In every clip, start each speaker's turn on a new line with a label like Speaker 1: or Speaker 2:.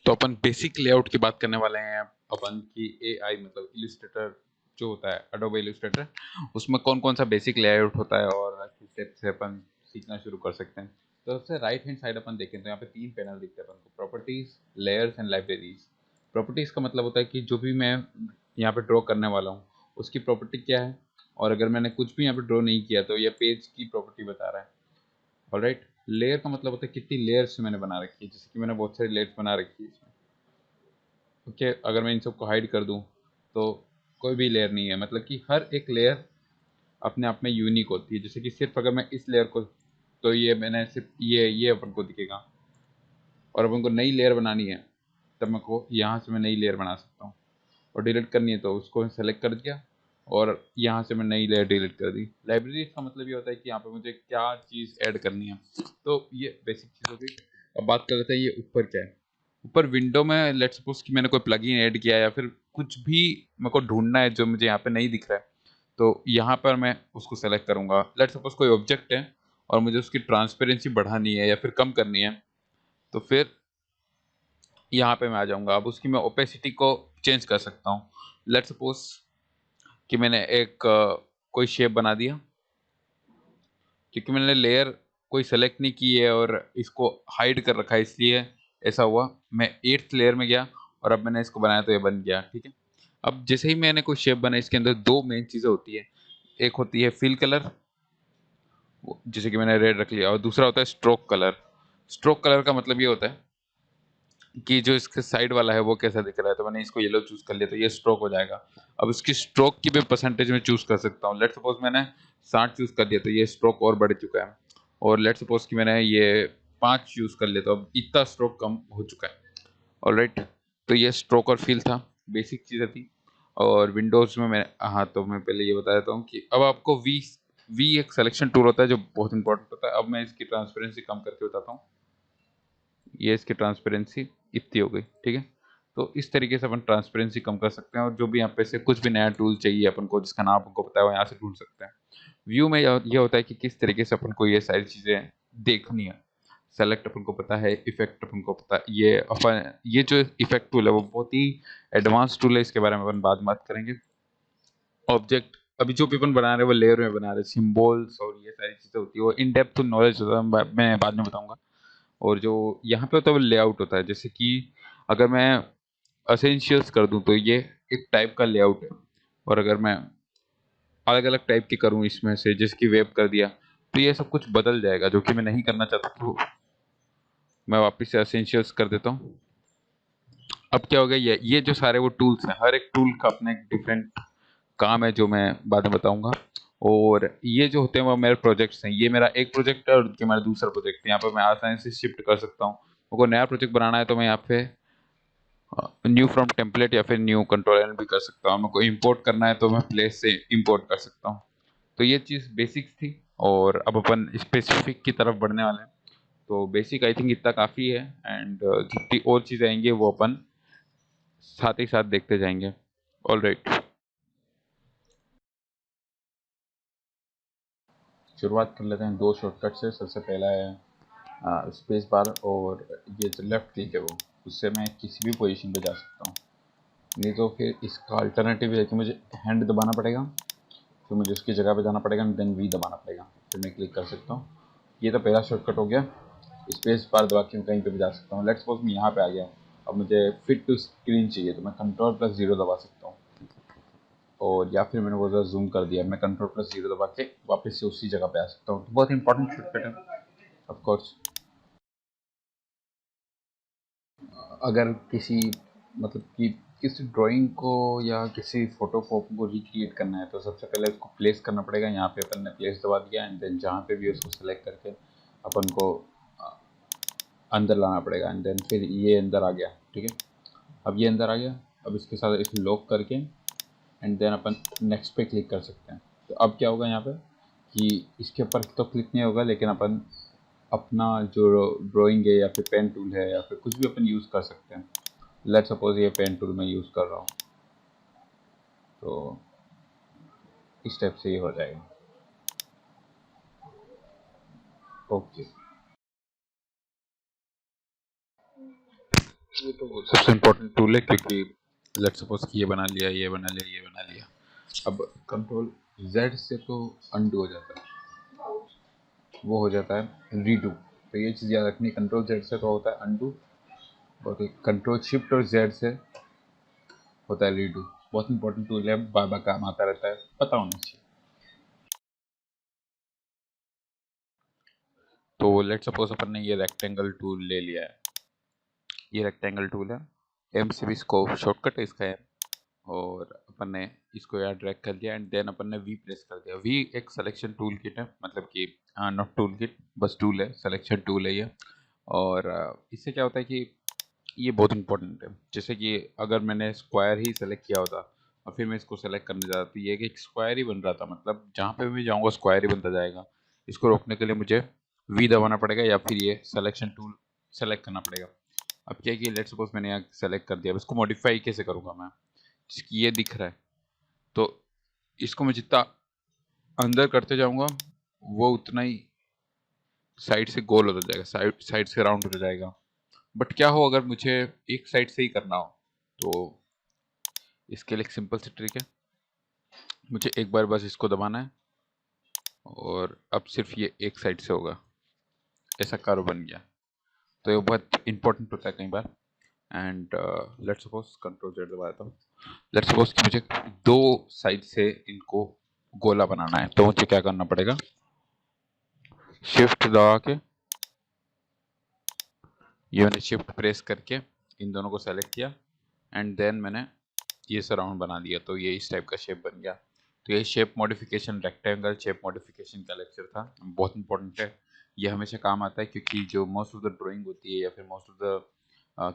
Speaker 1: तो अपन basic layout की बात करने वाले हैं। अपन की एआई मतलब इलिस्ट्रेटर जो होता है, एडोबे इलिस्ट्रेटर, उसमें कौन कौन सा बेसिक लेआउट होता है और किस स्टेप से अपन सीखना शुरू कर सकते हैं। तो सबसे राइट हैंड साइड अपन देखें तो यहाँ पे तीन पैनल दिखते हैं अपन को, properties, layers and libraries. Properties का मतलब होता है कि जो भी मैं यहाँ पे ड्रॉ करने वाला हूँ उसकी प्रॉपर्टी क्या है, और अगर मैंने कुछ भी यहाँ पे ड्रॉ नहीं किया तो ये पेज की प्रॉपर्टी बता रहा है। ऑलराइट। लेयर का मतलब होता है कितनी लेयर्स मैंने बना रखी है, जैसे कि मैंने बहुत सारी लेयर्स बना रखी है इसमें। ओके, अगर मैं इन सबको हाइड कर दूं तो कोई भी लेयर नहीं है, मतलब कि हर एक लेयर अपने आप में यूनिक होती है। जैसे कि सिर्फ अगर मैं इस लेयर को, तो ये मैंने सिर्फ ये अपन को दिखेगा, और अपन को नई लेयर बनानी है तब मैं को यहाँ से मैं नई लेयर बना सकता हूँ, और डिलीट करनी है तो उसको सेलेक्ट कर दिया और यहाँ से मैं नई लेयर डिलीट कर दी। लाइब्रेरी का मतलब ये होता है कि यहाँ पे मुझे क्या चीज़ ऐड करनी है। तो ये बेसिक चीज़ होगी। अब बात कर लेते हैं ये ऊपर क्या है। ऊपर विंडो में लेट सपोज कि मैंने कोई प्लगइन ऐड किया या फिर कुछ भी मेरे को ढूंढना है जो मुझे यहाँ पे नहीं दिख रहा है, तो यहाँ पर मैं उसको सेलेक्ट करूँगा। लेट सपोज कोई ऑब्जेक्ट है और मुझे उसकी ट्रांसपेरेंसी बढ़ानी है या फिर कम करनी है, तो फिर यहाँ पे मैं आ जाऊँगा। अब उसकी मैं ओपेसिटी को चेंज कर सकता हूँ। लेट सपोज कि मैंने एक कोई शेप बना दिया, क्योंकि मैंने लेयर कोई सेलेक्ट नहीं की है और इसको हाइड कर रखा है, इसलिए ऐसा हुआ। मैं 8th लेयर में गया और अब मैंने इसको बनाया तो ये बन गया। ठीक है। अब जैसे ही मैंने कोई शेप बनाई, इसके अंदर दो मेन चीज़ें होती है। एक होती है फिल कलर, जैसे कि मैंने रेड रख लिया, और दूसरा होता है स्ट्रोक कलर। स्ट्रोक कलर का मतलब ये होता है कि जो इसके साइड वाला है वो कैसा दिख रहा है, तो मैंने इसको येलो चूज कर लिया तो ये स्ट्रोक हो जाएगा। अब इसकी स्ट्रोक की भी परसेंटेज में चूज कर सकता हूँ। लेट सपोज मैंने 60 चूज कर दिया तो ये स्ट्रोक और बढ़ चुका है, और लेट सपोज कि मैंने ये 5 चूज कर लिया तो अब इतना स्ट्रोक कम हो चुका है। ऑलराइट। तो ये स्ट्रोक और फील था, बेसिक चीज़ें थी। और विंडोज़ में मैं, हाँ, तो मैं पहले ये बता देता हूँ कि अब आपको वी वी एक सिलेक्शन टूल होता है जो बहुत इंपॉर्टेंट होता है। अब मैं इसकी ट्रांसपेरेंसी कम करके बताता हूँ। ये इसकी ट्रांसपेरेंसी इतनी हो गई। ठीक है। तो इस तरीके से अपन ट्रांसपेरेंसी कम कर सकते हैं, और जो भी यहाँ पे से कुछ भी नया टूल चाहिए अपन को जिसका नाम आपको पता है वो यहाँ से ढूंढ सकते हैं। व्यू में ये होता है कि किस तरीके से अपन को ये सारी चीज़ें देखनी है। सेलेक्ट अपन को पता है, इफेक्ट अपन को पता है। ये जो इफेक्ट टूल है वो बहुत ही एडवांस टूल है, इसके बारे में अपन बाद में बात करेंगे। ऑब्जेक्ट, अभी जो भी अपन बना रहे हैं वो लेयर में बना रहे हैं, सिम्बॉल्स और ये सारी चीज़ें होती है, वो इन डेप्थ नॉलेज होता है, मैं बाद में बताऊंगा। और जो यहाँ पे होता है वो लेआउट होता है। जैसे कि अगर मैं असेंशियल्स कर दूं तो ये एक टाइप का लेआउट है, और अगर मैं अलग अलग टाइप की करूं इसमें से, जैसे कि वेब कर दिया, तो ये सब कुछ बदल जाएगा जो कि मैं नहीं करना चाहता। तो मैं वापस से असेंशियल्स कर देता हूँ। अब क्या हो गया, ये जो सारे वो टूल्स हैं, हर एक टूल का अपना एक डिफरेंट काम है जो मैं बाद में बताऊंगा। और ये जो होते हैं वो मेरे प्रोजेक्ट्स हैं। ये मेरा एक प्रोजेक्ट है और ये मेरा दूसरा प्रोजेक्ट है। यहाँ पर मैं आसानी से शिफ्ट कर सकता हूँ। मुझको नया प्रोजेक्ट बनाना है तो मैं यहाँ पे न्यू फ्रॉम टेम्पलेट या फिर न्यू कंट्रोल एन भी कर सकता हूँ। मुझको इंपोर्ट करना है तो मैं प्लेस से इंपोर्ट कर सकता हूँ। तो ये चीज़ बेसिक्स थी, और अब अपन स्पेसिफिक की तरफ बढ़ने वाले हैं। तो बेसिक आई थिंक इतना काफ़ी है, एंड जितनी और चीज़ें आएंगी वो अपन साथ ही साथ देखते जाएंगे। All right. शुरुआत कर लेते हैं दो शॉर्टकट से। सबसे पहला है स्पेस बार, और ये जो लेफ्ट क्लिक है वो, उससे मैं किसी भी पोजीशन पे जा सकता हूँ। नहीं तो फिर इसका अल्टरनेटिव है कि मुझे हैंड दबाना पड़ेगा, फिर मुझे उसकी जगह पे जाना पड़ेगा, देन वी दबाना पड़ेगा, फिर मैं क्लिक कर सकता हूँ। ये तो पहला शॉर्टकट हो गया। स्पेस बार दबा के मैं कहीं पे भी जा सकता हूँ। लेट्स सपोज मैं यहाँ पे आ गया, अब मुझे फिट टू स्क्रीन चाहिए तो मैं कंट्रोल+0 दबा सकता हूँ, और या फिर मैंने वो जूम कर दिया, मैं कंट्रोल+0 दबा के वापस से उसी जगह पे आ सकता हूँ। तो बहुत इंपॉर्टेंट शॉर्टकट है ऑफ कोर्स। अगर किसी, मतलब कि किसी ड्राइंग को या किसी फोटो को रिक्रिएट करना है तो सबसे पहले उसको प्लेस करना पड़ेगा। यहाँ पे अपन ने प्लेस दबा दिया, एंड देन जहाँ पे भी उसको सेलेक्ट करके अपन को अंदर लाना पड़ेगा, एंड देन फिर ये अंदर आ गया। ठीक है। अब ये अंदर आ गया। अब इसके साथ इसे लॉक करके एंड देन अपन नेक्स्ट पे क्लिक कर सकते हैं। तो अब क्या होगा यहाँ पे कि इसके ऊपर तो क्लिक नहीं होगा, लेकिन अपन अपना जो ड्राइंग है या फिर पेन टूल है या फिर कुछ भी अपन यूज़ कर सकते हैं। लेट सपोज ये पेन टूल मैं यूज़ कर रहा हूँ, तो इस टाइप से ये हो जाएगा। ओके। ये तो सबसे इम्पोर्टेंट टूल है, क्योंकि लेट्स सपोज कि ये बना लिया, ये बना लिया, ये बना लिया, अब कंट्रोल जेड से तो अनडू हो जाता है, वो हो जाता है रीडू। तो ये चीज़ याद रखनी, कंट्रोल जेड से तो होता है अनडू, और कंट्रोल शिफ्ट और जेड से होता है रीडू। बहुत इंपॉर्टेंट टूल है, बार बार काम आता रहता है, पता होना चाहिए। तो लेट सपोज अपन ने ये रेक्टेंगल टूल ले लिया है, ये रेक्टेंगल टूल है, एम से भी इसको शॉर्टकट है इसका है, और अपन ने इसको यहाँ ड्रैग कर दिया एंड देन अपन ने वी प्रेस कर दिया। वी एक सिलेक्शन टूल किट है, मतलब कि नॉट टूल किट, बस टूल है, सिलेक्शन टूल है ये। और इससे क्या होता है कि ये बहुत इंपॉर्टेंट है। जैसे कि अगर मैंने स्क्वायर ही सेलेक्ट किया होता और फिर मैं इसको सेलेक्ट करने जाता, तो ये एक स्क्वायर ही बन रहा था, मतलब जहाँ पे भी जाऊँगा स्क्वायर ही बनता जाएगा। इसको रोकने के लिए मुझे वी दबाना पड़ेगा या फिर ये सिलेक्शन टूल सेलेक्ट करना पड़ेगा। अब क्या है कि लेट्स सपोज मैंने यहाँ सेलेक्ट कर दिया, अब इसको मॉडिफाई कैसे करूँगा मैं, जिसकी ये दिख रहा है, तो इसको मैं जितना अंदर करते जाऊँगा वो उतना ही साइड से गोल होता जाएगा, साइड साइड से राउंड होता जाएगा। बट क्या हो अगर मुझे एक साइड से ही करना हो, तो इसके लिए एक सिंपल सी ट्रिक है, मुझे एक बार बस इसको दबाना है और अब सिर्फ ये एक साइड से होगा, ऐसा कर्व बन गया। तो ये बहुत इंपॉर्टेंट होता है कई बार। And let's suppose control Z दबा देता हूँ, लेट्स सपोज कि मुझे दो साइड से इनको गोला बनाना है, तो मुझे क्या करना पड़ेगा, शिफ्ट दबा के, ये मैंने शिफ्ट प्रेस करके इन दोनों को सेलेक्ट किया एंड देन मैंने ये सराउंड बना दिया, तो ये इस टाइप का शेप बन गया। तो ये shape modification, rectangle shape modification का लेक्चर था, बहुत इंपॉर्टेंट है, ये हमेशा काम आता है, क्योंकि जो मोस्ट ऑफ द ड्राइंग होती है या फिर मोस्ट ऑफ द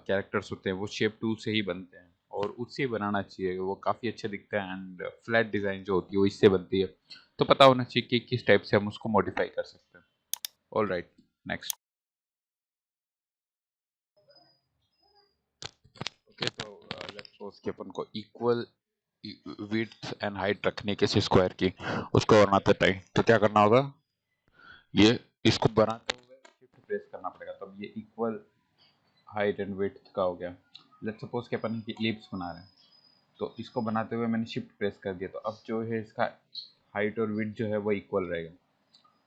Speaker 1: कैरेक्टर्स होते हैं वो शेप टूल से ही बनते हैं, और उससे ही बनाना चाहिए, वो काफ़ी अच्छे दिखते हैं। एंड फ्लैट डिज़ाइन जो होती है वो इससे बनती है, तो पता होना चाहिए कि किस टाइप से हम उसको मॉडिफाई कर सकते हैं। All right, next. ओके, तो लेट्स सपोज कि अपन को इक्वल विड्थ एंड हाइट रखनी है किसी स्क्वायर की, उसको बनाते टाइम तो क्या करना होगा, ये इसको बनाते हुए शिफ्ट प्रेस करना पड़ेगा, तब ये इक्वल हाइट एंड विड्थ का हो गया। लेट्स सपोज कि अपन इलिप्स बना रहे हैं, तो इसको बनाते हुए मैंने शिफ्ट प्रेस कर दिया, तो अब जो है इसका हाइट और विड्थ जो है वो इक्वल रहेगा।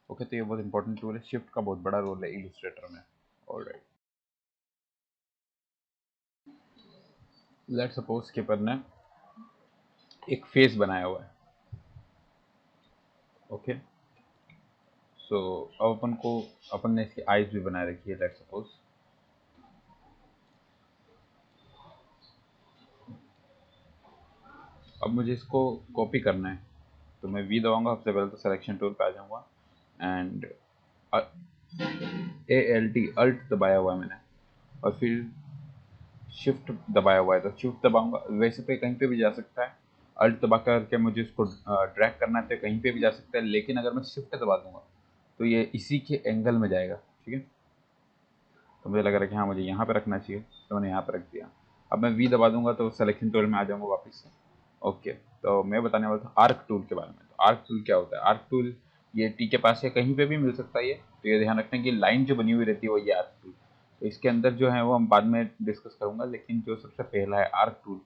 Speaker 1: ओके, तो ये बहुत इंपॉर्टेंट टूल है, शिफ्ट का बहुत बड़ा रोल है इलस्ट्रेटर में। ऑलराइट, लेट्स सपोज कि अपन ने एक फेस बनाया हुआ है। ओके, सो अब अपन ने इसकी आईज भी बनाए रखी है, लेट्स सपोज। अब मुझे इसको कॉपी करना है, तो मैं वी दबाऊंगा, सबसे पहले तो सिलेक्शन टूल पे आ जाऊंगा and A L T alt दबाया हुआ है मैंने, और फिर शिफ्ट दबाया हुआ है, तो शिफ्ट दबाऊंगा, वैसे तो कहीं पे भी जा सकता है, अल्ट दबा करके मुझे इसको ड्रैग करना है तो कहीं पे भी जा सकता है, लेकिन अगर मैं शिफ्ट दबा दूंगा तो ये इसी के एंगल में जाएगा। ठीक है, तो मुझे लग रहा है कि हाँ मुझे यहाँ पे रखना चाहिए, तो मैंने यहाँ पे रख दिया। अब मैं वी दबा दूंगा तो सिलेक्शन टूल में आ जाऊंगा वापस से। ओके, तो मैं बताने वाला था आर्क टूल के बारे में। तो आर्क टूल क्या होता है, आर्क टूल ये टी के पास है, कहीं पे भी मिल सकता है ये, तो ये ध्यान रखना कि लाइन जो बनी हुई रहती है वो ये आर्क टूल। तो इसके अंदर जो है वो हम बाद में डिस्कस करूंगा, लेकिन जो सबसे पहला है आर्क टूल,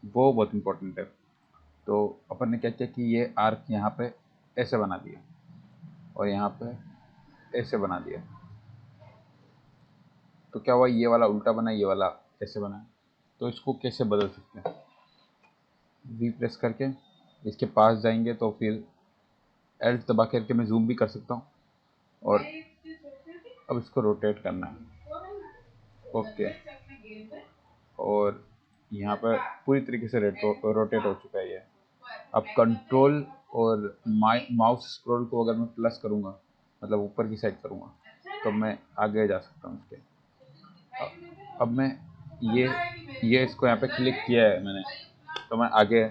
Speaker 1: वो बहुत इंपॉर्टेंट है। तो अपन ने क्या किया कि ये आर्क यहाँ पे ऐसे बना दिया और यहाँ पे ऐसे बना दिया, तो क्या हुआ, ये वाला उल्टा बना, ये वाला ऐसे बना। तो इसको कैसे बदल सकते हैं, वी प्रेस करके इसके पास जाएंगे तो फिर एल दबा करके मैं जूम भी कर सकता हूँ, और अब इसको रोटेट करना है। ओके, और यहाँ पर पूरी तरीके से रोटेट हो चुका है ये। अब कंट्रोल और माउस स्क्रॉल को अगर मैं प्लस करूँगा, मतलब ऊपर की साइड करूँगा, तो मैं आगे जा सकता हूँ इसके। अब मैं ये इसको यहाँ पे क्लिक किया है मैंने, तो मैं आगे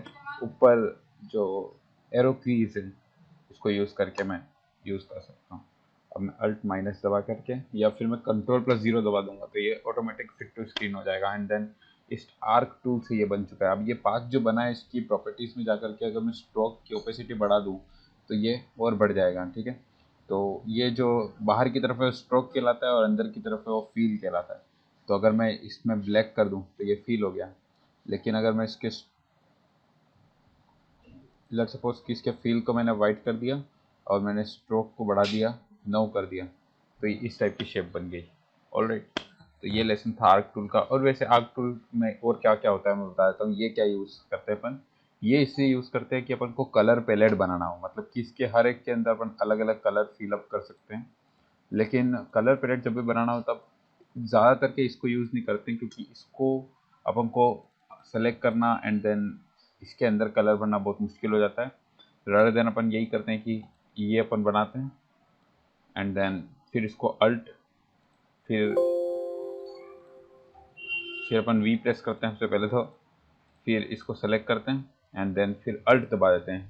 Speaker 1: ऊपर जो एरो कीज है उसको यूज़ करके मैं यूज़ कर सकता हूँ। अब मैं अल्ट माइनस दबा करके या फिर मैं कंट्रोल प्लस जीरो दबा दूंगा तो ये ऑटोमेटिक फिट टू स्क्रीन हो जाएगा। एंड देन इस आर्क टूल से ये बन चुका है। अब ये पाथ जो बना है इसकी प्रॉपर्टीज़ में जाकर के अगर मैं स्ट्रोक की ओपेसिटी बढ़ा दूँ तो ये और बढ़ जाएगा। ठीक है, तो ये जो बाहर की तरफ है स्ट्रोक कहलाता है और अंदर की तरफ है वो फील कहलाता है। तो अगर मैं इसमें ब्लैक कर दूं तो ये फील हो गया, लेकिन अगर मैं इसके लेट्स सपोज कि इसके फील को मैंने वाइट कर दिया और मैंने स्ट्रोक को बढ़ा दिया, 9 कर दिया, तो ये इस टाइप की शेप बन गई। ऑलराइट, तो ये लेसन था आर्क टूल का। और वैसे आर्क टूल में और क्या क्या होता है मैं बता देता हूँ। ये क्या यूज़ करते हैं अपन, ये इसलिए यूज़ करते हैं कि अपन को कलर पैलेट बनाना हो, मतलब कि इसके हर एक के अंदर अपन अलग अलग कलर फिल अप कर सकते हैं। लेकिन कलर पैलेट जब भी बनाना हो तब ज़्यादातर के इसको यूज़ नहीं करते हैं, क्योंकि इसको अपन को सेलेक्ट करना एंड देन इसके अंदर कलर भरना बहुत मुश्किल हो जाता है। रादर देन अपन यही करते हैं कि ये अपन बनाते हैं एंड देन फिर इसको अल्ट, फिर अपन वी प्रेस करते हैं सबसे पहले, तो फिर इसको सेलेक्ट करते हैं एंड देन फिर अल्ट दबा देते हैं,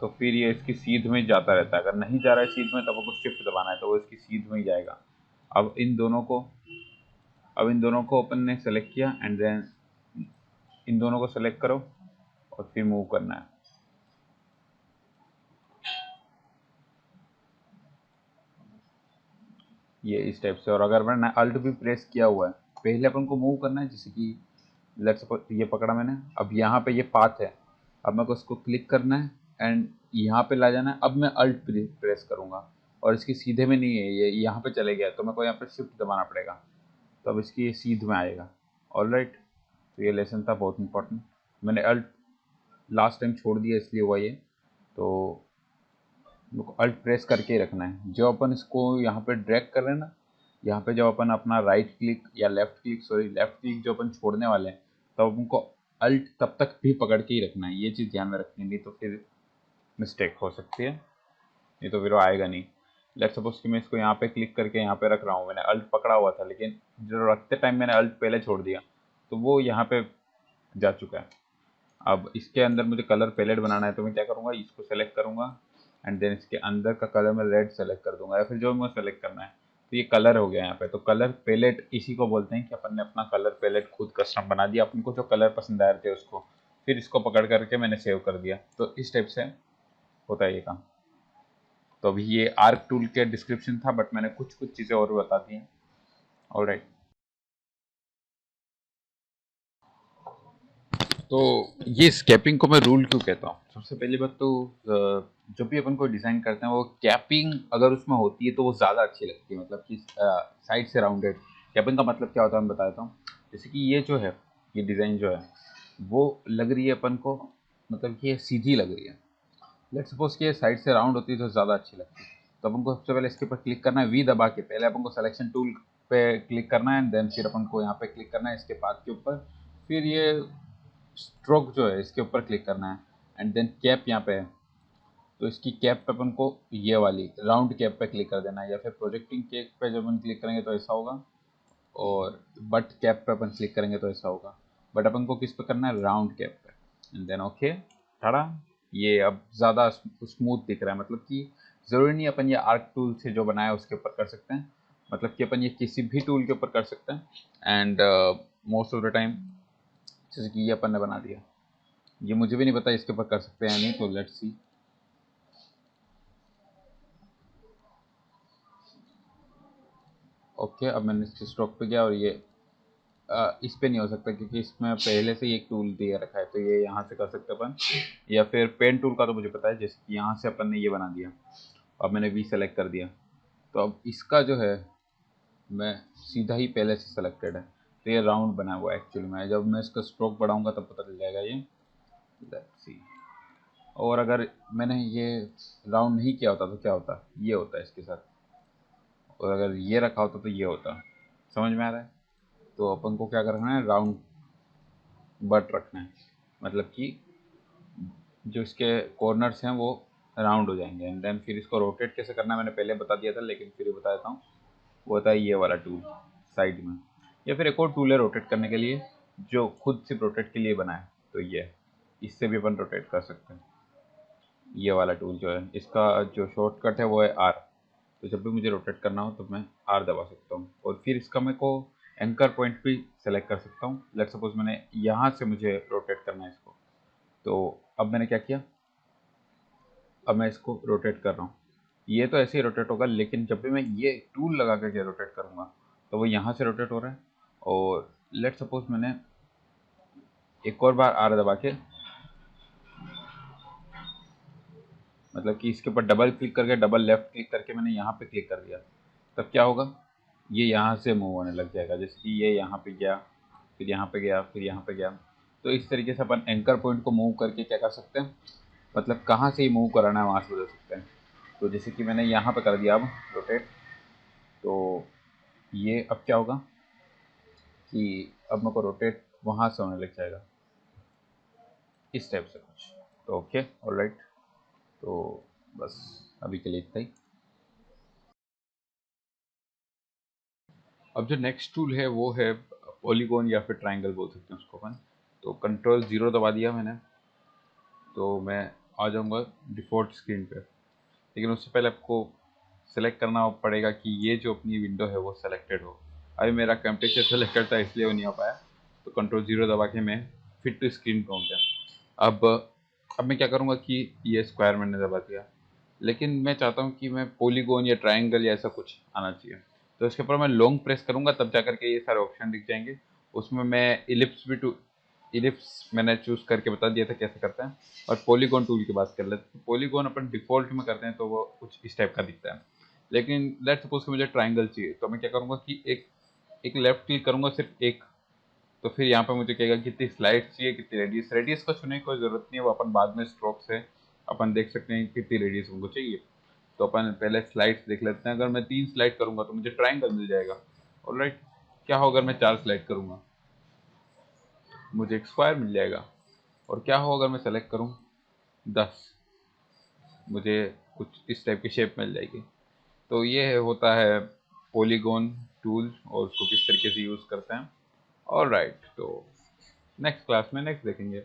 Speaker 1: तो फिर ये इसकी सीध में जाता रहता है। अगर नहीं जा रहा है सीध में तो आपको शिफ्ट दबाना है, तो वो इसकी सीध में ही जाएगा। अब इन दोनों को अपन ने सेलेक्ट किया एंड देन इन दोनों को सेलेक्ट करो और फिर मूव करना है। ये इस टाइप से। और अगर मैंने अल्ट भी प्रेस किया हुआ है, पहले अपन को मूव करना है, जैसे कि लेट्स सपोज ये पकड़ा मैंने, अब यहाँ पे ये पाथ है, अब मेरे को इसको क्लिक करना है एंड यहाँ पे ला जाना है। अब मैं अल्ट प्रेस करूँगा और इसकी सीधे में नहीं है, ये यहाँ पे चले गया, तो मेरे को यहाँ पे शिफ्ट दबाना पड़ेगा, तो अब इसकी ये सीध में आएगा। ऑलराइट, तो ये लेसन था बहुत इंपॉर्टेंट। मैंने अल्ट लास्ट टाइम छोड़ दिया इसलिए हुआ ये, तो अल्ट प्रेस करके ही रखना है। जो अपन इसको यहाँ पे ड्रैग कर रहे हैं ना, यहाँ पे जब अपन अपना राइट क्लिक या लेफ्ट क्लिक जो अपन छोड़ने वाले हैं, तब अपन को अल्ट तब तक भी पकड़ के ही रखना है। ये चीज़ ध्यान में रखनी, नहीं तो फिर मिस्टेक हो सकती है, नहीं तो फिर वो आएगा नहीं। लेट्स सपोज कि मैं इसको यहाँ पे क्लिक करके यहाँ पे रख रहा हूँ, मैंने अल्ट पकड़ा हुआ था, लेकिन जो रखते टाइम मैंने अल्ट पहले छोड़ दिया, तो वो यहाँ पे जा चुका है। अब इसके अंदर मुझे कलर पैलेट बनाना है, तो मैं क्या करूँगा, इसको सेलेक्ट करूँगा एंड देन इसके अंदर का कलर मैं रेड सेलेक्ट कर दूंगा, या फिर जो मुझे सेलेक्ट करना है। तो ये कलर हो गया यहाँ पे। तो कलर पैलेट इसी को बोलते हैं कि अपन ने अपना कलर पैलेट खुद कस्टम बना दिया, अपन को जो कलर पसंद आ रहे थे उसको, फिर इसको पकड़ करके मैंने सेव कर दिया। तो इस टाइप से होता है ये काम। तो अभी ये आर्क टूल के डिस्क्रिप्शन था, बट मैंने कुछ कुछ चीज़ें और बता दी हैं। ऑलराइट, तो ये स्कैपिंग को मैं रूल क्यों कहता हूँ। सबसे पहली बात तो जब भी अपन को डिज़ाइन करते हैं, वो कैपिंग अगर उसमें होती है तो वो ज़्यादा अच्छी लगती है, मतलब कि साइड से राउंडेड। कैपिंग का मतलब क्या होता है मैं बता देता हूँ। जैसे कि ये जो है, ये डिज़ाइन जो है वो लग रही है अपन को, मतलब कि ये सीधी लग रही है। लेट सपोज कि ये साइड से राउंड होती है तो ज़्यादा अच्छी लगती है। तो अपन को सबसे पहले इसके ऊपर क्लिक करना है, वी दबा के पहले अपन को सिलेक्शन टूल पे क्लिक करना है, देन फिर अपन को यहाँ पे क्लिक करना है इसके पाथ के ऊपर, फिर ये स्ट्रोक जो है इसके ऊपर क्लिक करना है एंड देन कैप यहाँ पे है, तो इसकी कैप पे अपन को ये वाली राउंड कैप पे क्लिक कर देना है, या फिर प्रोजेक्टिंग कैप पे जब अपन क्लिक करेंगे तो ऐसा होगा, और बट कैप पे अपन क्लिक करेंगे तो ऐसा होगा। बट अपन को किस पे करना है, राउंड कैप पे एंड देन ओके। टाड़ा, ये अब ज़्यादा स्मूथ दिख रहा है, मतलब कि ज़रूरी नहीं अपन ये आर्क टूल से जो बनाया उसके ऊपर कर सकते हैं, मतलब कि अपन ये किसी भी टूल के ऊपर कर सकते हैं। And most of the time जैसे कि ये अपन ने बना दिया, ये मुझे भी नहीं पता इसके ऊपर कर सकते हैं या नहीं, तो लेट्स सी। ओके, अब मैंने इसके स्ट्रोक पे गया और ये इस पे नहीं हो सकता क्योंकि इसमें पहले से ही एक टूल दिया रखा है, तो ये यहाँ से कर सकते अपन, या फिर पेन टूल का तो मुझे पता है, जैसे कि यहाँ से अपन ने ये बना दिया, अब मैंने वी सेलेक्ट कर दिया, तो अब इसका जो है मैं सीधा ही पहले से सेलेक्टेड है, तो ये राउंड बना हुआ है एक्चुअली में। जब मैं इसका स्ट्रोक बढ़ाऊंगा तब पता चल जाएगा ये। Let's see. और अगर मैंने ये राउंड नहीं किया होता तो क्या होता, ये होता है इसके साथ, और अगर ये रखा होता तो ये होता। समझ में आ रहा है। तो अपन को क्या करना है, राउंड बट रखना है, मतलब कि जो इसके कॉर्नर्स हैं वो राउंड हो जाएंगे। एंड देन फिर इसको रोटेट कैसे करना है मैंने पहले बता दिया था, लेकिन फिर ये बता देता हूँ। वो होता है ये वाला टूल साइड में, या फिर एक और टूल है रोटेट करने के लिए जो खुद सिर्फ रोटेट के लिए बना है, तो ये इससे भी अपन रोटेट कर सकते हैं। ये वाला टूल जो है, इसका जो शॉर्टकट है वो है आर, तो जब भी मुझे रोटेट करना हो तो मैं आर दबा सकता हूँ, और फिर इसका मेरे को एंकर पॉइंट भी सेलेक्ट कर सकता हूँ। लेट सपोज मैंने यहाँ से मुझे रोटेट करना है इसको, तो अब मैंने क्या किया, अब मैं इसको रोटेट कर रहा हूँ, ये तो ऐसे ही रोटेट होगा, लेकिन जब भी मैं ये टूल लगा करके रोटेट करूँगा तो वो यहाँ से रोटेट हो रहा है। और लेट सपोज मैंने एक और बार आर दबा के, मतलब कि इसके ऊपर डबल क्लिक करके, डबल लेफ्ट क्लिक करके मैंने यहाँ पे क्लिक कर दिया, तब क्या होगा, ये यहाँ से मूव होने लग जाएगा। जैसे कि ये यहाँ पे गया, फिर यहाँ पे गया, फिर यहाँ पे गया। तो इस तरीके से अपन एंकर पॉइंट को मूव करके क्या कर सकते हैं, मतलब कहाँ से ही मूव कराना है वहाँ से बदल सकते हैं। तो जैसे कि मैंने यहाँ पे कर दिया अब रोटेट, तो ये अब क्या होगा कि अब मेरे को रोटेट वहाँ से होने लग जाएगा, इस टाइप से कुछ। तो ओके, ऑलराइट, तो बस अभी के लिए इतना ही। अब जो नेक्स्ट टूल है वो है पॉलीगॉन या फिर ट्रायंगल बोल सकते हैं उसको अपन। तो कंट्रोल 0 दबा दिया मैंने, तो मैं आ जाऊंगा डिफ़ॉल्ट स्क्रीन पे। लेकिन उससे पहले आपको सेलेक्ट करना पड़ेगा कि ये जो अपनी विंडो है वो सेलेक्टेड हो। अभी मेरा टेम्परेचर सेलेक्टेड था इसलिए वो नहीं हो पाया। तो कंट्रोल 0 दबा के मैं फिट टू स्क्रीन पे हूँ गया। अब अब मैं क्या करूँगा कि ये स्क्वायर मैंने दबा दिया, लेकिन मैं चाहता हूँ कि मैं पॉलीगॉन या ट्रायंगल या ऐसा कुछ आना चाहिए। तो इसके ऊपर मैं लॉन्ग प्रेस करूँगा तब जा करके ये सारे ऑप्शन दिख जाएंगे। उसमें मैं इलिप्स मैंने चूज़ करके बता दिया था कैसे करते हैं। और पॉलीगॉन टूल की बात कर लेते हैं। पॉलीगॉन अपन डिफ़ॉल्ट में करते हैं तो वो कुछ इस टाइप का दिखता है। लेकिन लेट्स सपोज कि मुझे ट्रायंगल चाहिए, तो मैं क्या करूँगा कि एक एक लेफ्ट क्लिक करूँगा, सिर्फ एक। तो फिर यहाँ पे मुझे कहेगा कितनी स्लाइड्स चाहिए, कितनी रेडियस। रेडियस को चुनने की कोई ज़रूरत नहीं है, वो अपन बाद में स्ट्रोक से अपन देख सकते हैं कितनी रेडियस उनको चाहिए। तो अपन पहले स्लाइड्स देख लेते हैं। अगर मैं 3 स्लाइड करूँगा तो मुझे ट्रायंगल मिल जाएगा। ऑलराइट, क्या हो अगर मैं 4 स्लाइड करूँगा, मुझे एक स्क्वायर मिल जाएगा। और क्या हो अगर मैं सेलेक्ट करूँ 10, मुझे कुछ इस टाइप की शेप मिल जाएगी। तो ये होता है पॉलीगॉन टूल और उसको किस तरीके से यूज़ करते हैं। ऑलराइट, तो नेक्स्ट क्लास में नेक्स्ट देखेंगे।